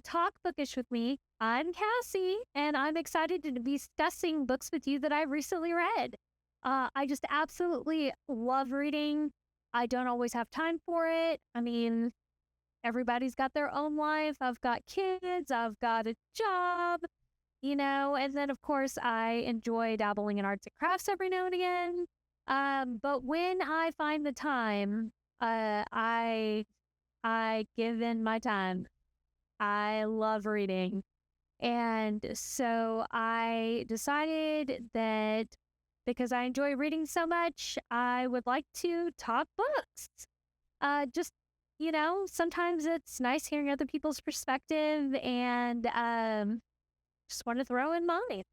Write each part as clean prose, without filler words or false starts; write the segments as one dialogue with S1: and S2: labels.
S1: Talk Bookish with me. I'm Cassie, and I'm excited to be discussing books with you that I recently read. I just absolutely love reading. I don't always have time for it. I mean, everybody's got their own life. I've got kids, I've got a job, and then of course I enjoy dabbling in arts and crafts every now and again. But when I find the time, I give in my time. I love reading. And so I decided that because I enjoy reading so much, I would like to talk books. Just, sometimes it's nice hearing other people's perspective and just want to throw in mine.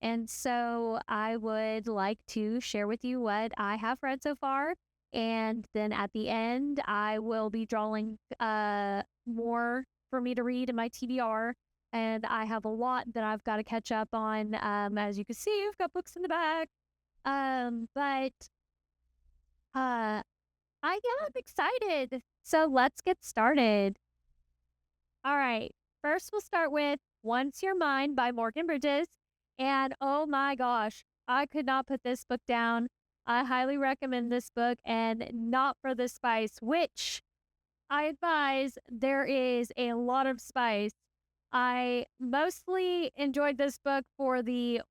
S1: And so I would like to share with you what I have read so far. And then at the end, I will be drawing more for me to read in my TBR. And I have a lot that I've got to catch up on. As you can see, I've got books in the back. But I'm excited. So let's get started. All right. First, we'll start with Once You're Mine by Morgan Bridges. And oh my gosh, I could not put this book down. I highly recommend this book, and not for the spice, which I advise there is a lot of spice. I mostly enjoyed this book for the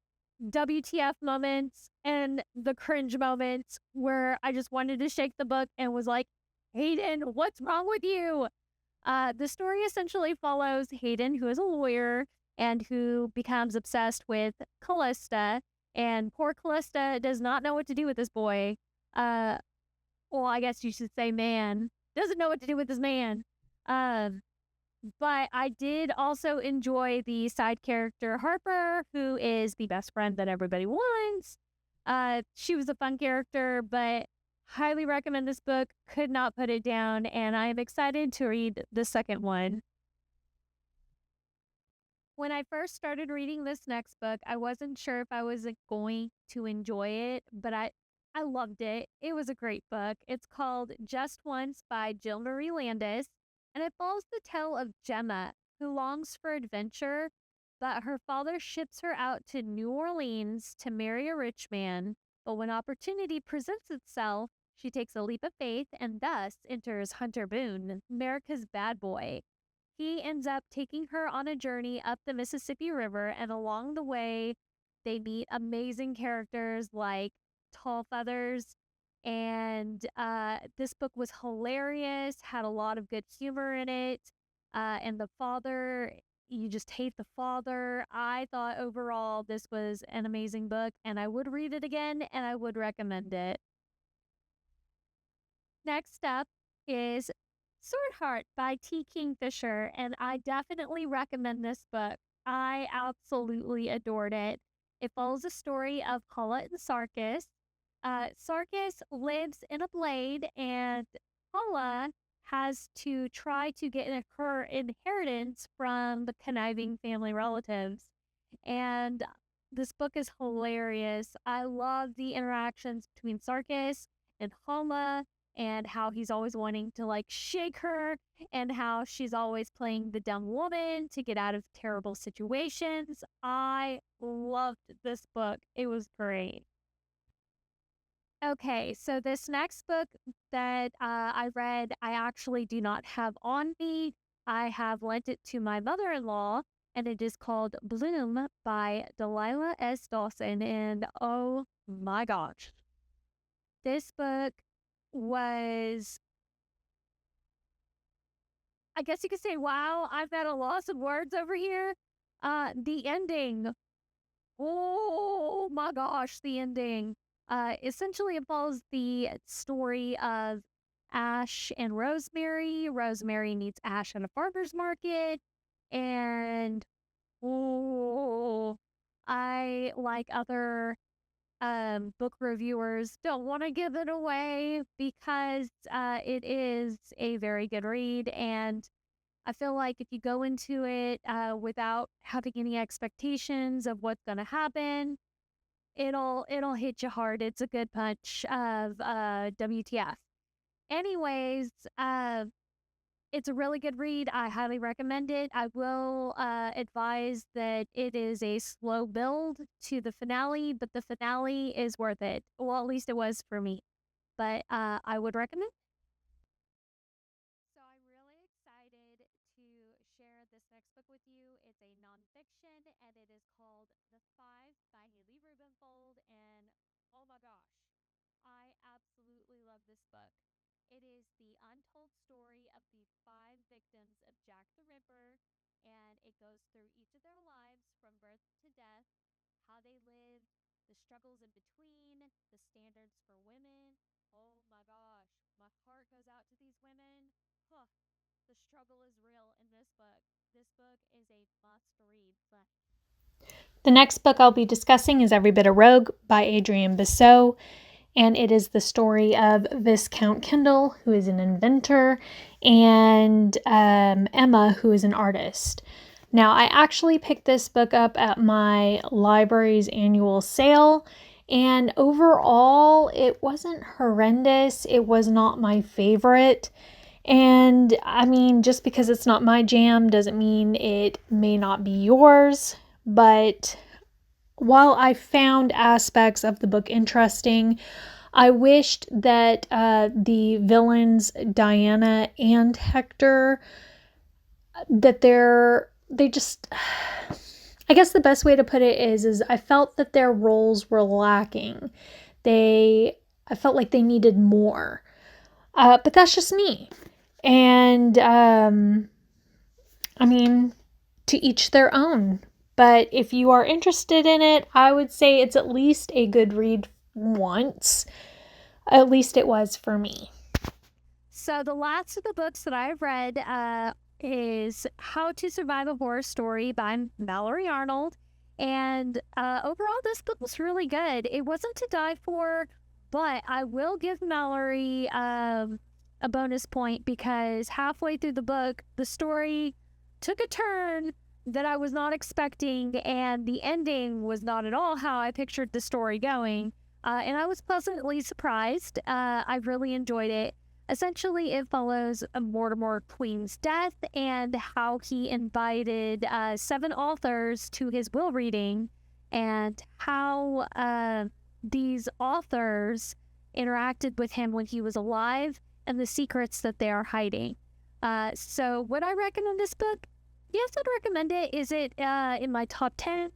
S1: WTF moments and the cringe moments where I just wanted to shake the book and was like, Hayden, what's wrong with you? The story essentially follows Hayden, who is a lawyer and who becomes obsessed with Callista. And poor Callista does not know what to do with this boy. Well, I guess you should say man. Doesn't know what to do with this man. But I did also enjoy the side character Harper, who is the best friend that everybody wants. She was a fun character, but highly recommend this book. Could not put it down, and I am excited to read the second one. When I first started reading this next book, I wasn't sure if I was going to enjoy it, but I loved it. It was a great book. It's called Just Once by Jill Marie Landis, and it follows the tale of Gemma, who longs for adventure, but her father ships her out to New Orleans to marry a rich man. But when opportunity presents itself, she takes a leap of faith and thus enters Hunter Boone, America's bad boy. He ends up taking her on a journey up the Mississippi River, and along the way, they meet amazing characters like Tall Feathers. And this book was hilarious, had a lot of good humor in it. And the father, you just hate the father. I thought overall this was an amazing book, and I would read it again, and I would recommend it. Next up is Swordheart by T. Kingfisher, and I definitely recommend this book. I absolutely adored it. It follows the story of Paula and Sarkis. Sarkis lives in a blade, and Paula has to try to get her inheritance from the conniving family relatives. And this book is hilarious. I love the interactions between Sarkis and Paula, and how he's always wanting to like shake her, and how she's always playing the dumb woman to get out of terrible situations. I loved this book. It was great. Okay, so this next book that I read, I actually do not have on me. I have lent it to my mother-in-law, and it is called Bloom by Delilah S. Dawson. And oh my gosh, this book was, I guess you could say, wow, I've got a loss of words over here. The ending. Oh my gosh, the ending. Essentially it follows the story of Ash and Rosemary. Rosemary meets Ash at a farmer's market, and oh, I, like other book reviewers, don't want to give it away because it is a very good read, and I feel like if you go into it without having any expectations of what's going to happen, it'll hit you hard. It's a good punch of WTF. Anyways, It's a really good read. I highly recommend it. I will advise that it is a slow build to the finale, but the finale is worth it. Well, at least it was for me. But I would recommend. So I'm really excited to share this next book with you. It's a nonfiction, and it is called The Five by Haley Rubenfold. And oh my gosh, I absolutely love this book. It is the untold story of the five victims of Jack the Ripper, and it goes through each of their lives from birth to death, how they lived, the struggles in between, the standards for women. Oh my gosh, my heart goes out to these women. Huh, the struggle is real in this book. This book is a must read.
S2: The next book I'll be discussing is Every Bit a Rogue by Adrienne Bissot, and it is the story of Viscount Kendall, who is an inventor, and Emma, who is an artist. Now, I actually picked this book up at my library's annual sale, and overall, it wasn't horrendous. It was not my favorite. And I mean, just because it's not my jam doesn't mean it may not be yours. But while I found aspects of the book interesting, I wished that the villains, Diana and Hector, that they just, I guess the best way to put it is I felt that their roles were lacking. I felt like they needed more. But that's just me. And I mean, to each their own. But if you are interested in it, I would say it's at least a good read once. At least it was for me.
S1: So the last of the books that I've read is How to Survive a Horror Story by Mallory Arnold. And overall, this book was really good. It wasn't to die for, but I will give Mallory a bonus point because halfway through the book, the story took a turn that I was not expecting, and the ending was not at all how I pictured the story going. And I was pleasantly surprised. I really enjoyed it. Essentially, it follows Mortimer Queen's death and how he invited 7 authors to his will reading, and how these authors interacted with him when he was alive and the secrets that they are hiding. So would I recommend this book? Yes, I'd recommend it. Is it in my top 10?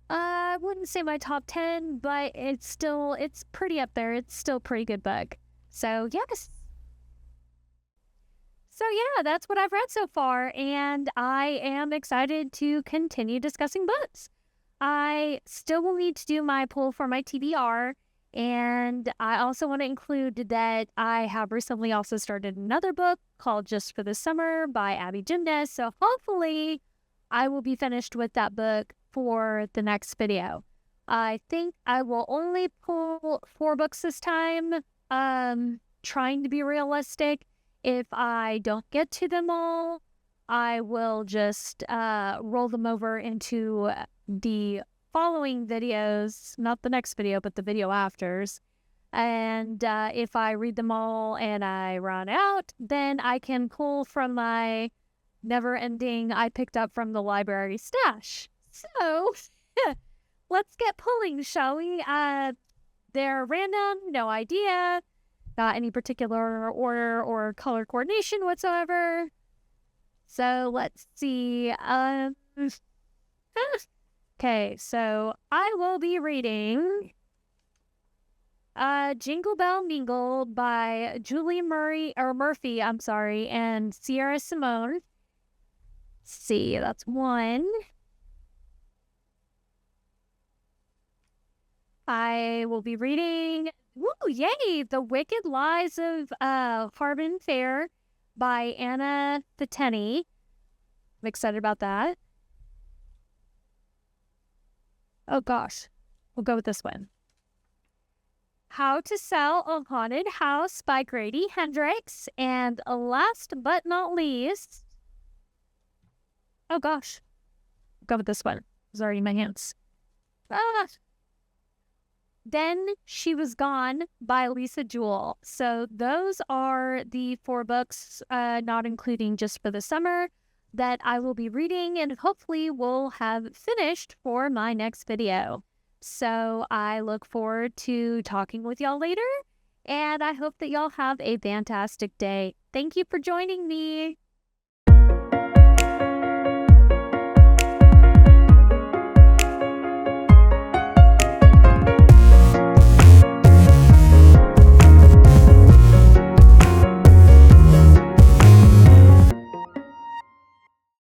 S1: I wouldn't say my top 10, but it's pretty up there. It's still a pretty good book. So, yes. So, yeah, that's what I've read so far, and I am excited to continue discussing books. I still will need to do my pull for my TBR, and I also want to include that I have recently also started another book called Just for the Summer by Abby Gymnast. So hopefully I will be finished with that book for the next video. I think I will only pull 4 books this time, trying to be realistic. If I don't get to them all, I will just roll them over into the following videos, not the next video, but the video afters. And if I read them all and I run out, then I can pull from my never-ending I picked up from the library stash. So, let's get pulling, shall we? They're random, no idea, not any particular order or color coordination whatsoever. So, let's see. Okay, so I will be reading Jingle Bell Mingle by Julie Murphy, and Sierra Simone. Let's see, that's 1. I will be reading, yay, The Wicked Lies of Harbin Fair by Anna Fateni. I'm excited about that. Oh gosh, we'll go with this one. How to Sell a Haunted House by Grady Hendrix. And last but not least, oh gosh, we'll go with this one. It's already in my hands. Then She Was Gone by Lisa Jewell. So those are the 4 books, not including Just for the Summer, that I will be reading and hopefully will have finished for my next video. So I look forward to talking with y'all later, and I hope that y'all have a fantastic day. Thank you for joining me.